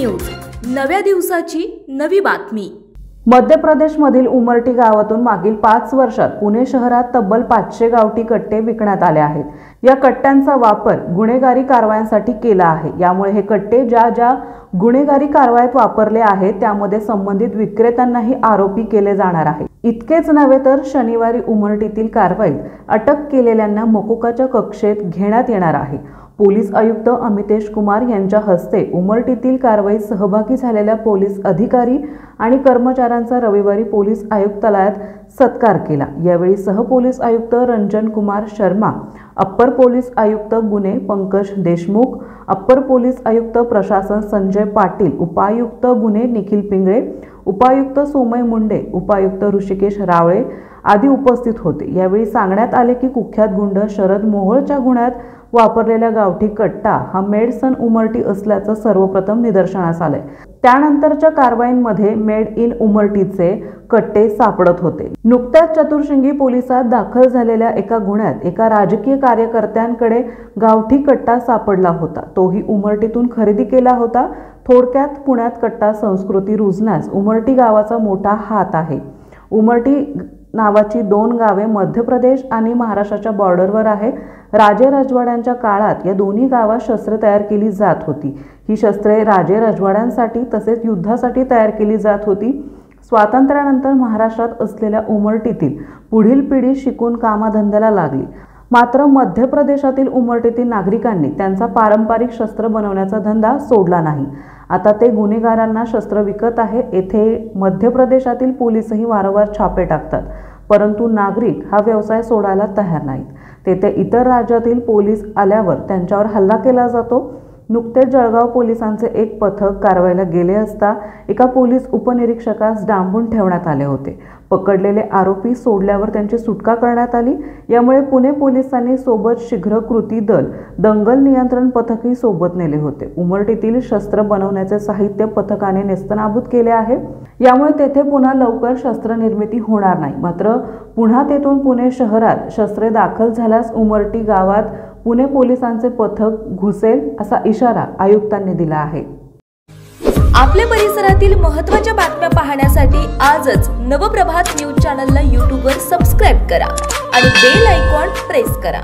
News, नव्या दिवसाची नवी बातमी। मध्य प्रदेशमधील उमरटी गावातून मागील 5 वर्षात पुणे शहरात तब्बल 500 गावठी कट्टे विकण्यात आले आहेत। या कट्ट्यांचा वापर गुन्हेगारी कारवायांसाठी केला आहे। यामुळे हे कट्टे ज्या गुन्हेगारी कारवायात वापरले आहेत त्यामध्ये संबंधित विक्रेत्यांनाही आरोपी केले जाणार आहे। इतकेच नव्हे तर शनिवारी उमरटीतील कारवाईत अटक केलेल्यांना मकोकाच्या कक्षेत घेण्यात येणार आहे। पोलीस आयुक्त अमितेश कुमार यांच्या हस्ते उमरटीतील कारवाईत सहभागी झालेल्या पोलीस अधिकारी आणि कर्मचाऱ्यांचा रविवारी पोलीस आयुक्तालयात सत्कार केला। यावेळी सहपोलीस आयुक्त रंजन कुमार शर्मा, अप्पर पोलीस आयुक्त गुन्हे पंकज देशमुख, अप्पर पोलीस आयुक्त प्रशासन संजय पाटील, उपायुक्त गुन्हे निखिल पिंगळे, उपायुक्त सोमय मुंडे, उपायुक्त ऋषिकेश रावळे आदी उपस्थित होते। यावेळी सांगण्यात आले की कुख्यात गुंड शरद मोहोळच्या गुन्ह्यात वापरलेला गावठी कट्टा हा मेड सन उमरटी असल्याचं सर्वप्रथम निदर्शनास आले। त्यानंतरच्या कारवाईमध्ये मेड इन उमरटीचे कट्टे सापडत होते। नुकत्याच चतुर्शिंगी पोलिसात दाखल झालेल्या एका गुन्ह्यात एका राजकीय कार्यकर्त्यांकडे गावठी कट्टा सापडला होता। तोही उमरटीतून खरेदी केला होता। थोडक्यात पुण्यात कट्टा संस्कृती रुजण्यास उमरटी गावाचा मोठा हात आहे। उमरटी नावाची 2 गावे मध्य प्रदेश आणि महाराष्ट्राच्या बॉर्डरवर आहे। राजे राजवाड्यांच्या काळात या दोन्ही गावात शस्त्रे तयार केली जात होती। ही शस्त्रे राजे राजवाड्यांसाठी तसेच युद्धासाठी तयार केली जात होती। स्वातंत्र्यानंतर महाराष्ट्रात असलेल्या उमरटीतील पुढील पिढी शिकून कामाधंद्याला लागली। मात्र मध्य प्रदेशातील उमरटीतील नागरिकांनी त्यांचा पारंपरिक शस्त्र बनवण्याचा धंदा सोडला नाही। आता ते गुन्हेगारांना शस्त्र विकत आहे। येथे मध्य प्रदेशातील पोलीसही वारंवार छापे टाकतात, परंतु नागरिक हा व्यवसाय सोडायला तयार नाहीत। तेथे इतर राज्यातील पोलीस आल्यावर त्यांच्यावर हल्ला केला जातो। नुकतेच जळगाव पोलिसांचे एक पथक कारवाईला गेले असता एका पोलीस उपनिरीक्षकास डांबून ठेवण्यात आले होते। पकडलेले आरोपी सोडल्यावर त्यांची सुटका करण्यात आली। यामुळे पुणे पोलिसांनी सोबत शीघ्र कृती दल, दंगल नियंत्रण पथकही सोबत नेले होते। उमरटीतील शस्त्र बनवण्याचे साहित्य पथकाने नेस्तनाबूत केले आहे। यामुळे तेथे पुन्हा लवकर शस्त्र निर्मिती होणार नाही। मात्र पुन्हा तेथून पुणे शहरात शस्त्रे दाखल झाल्यास उमरटी गावात पुणे पोलिसांचे पथक घुसेल असा इशारा आयुक्तांनी दिला आहे। आपल्या परिसरातील महत्त्वाच्या बातम्या पाहण्यासाठी आजच नवप्रभात न्यूज चॅनलला YouTube वर सबस्क्राइब करा आणि बेल आयकॉन प्रेस करा।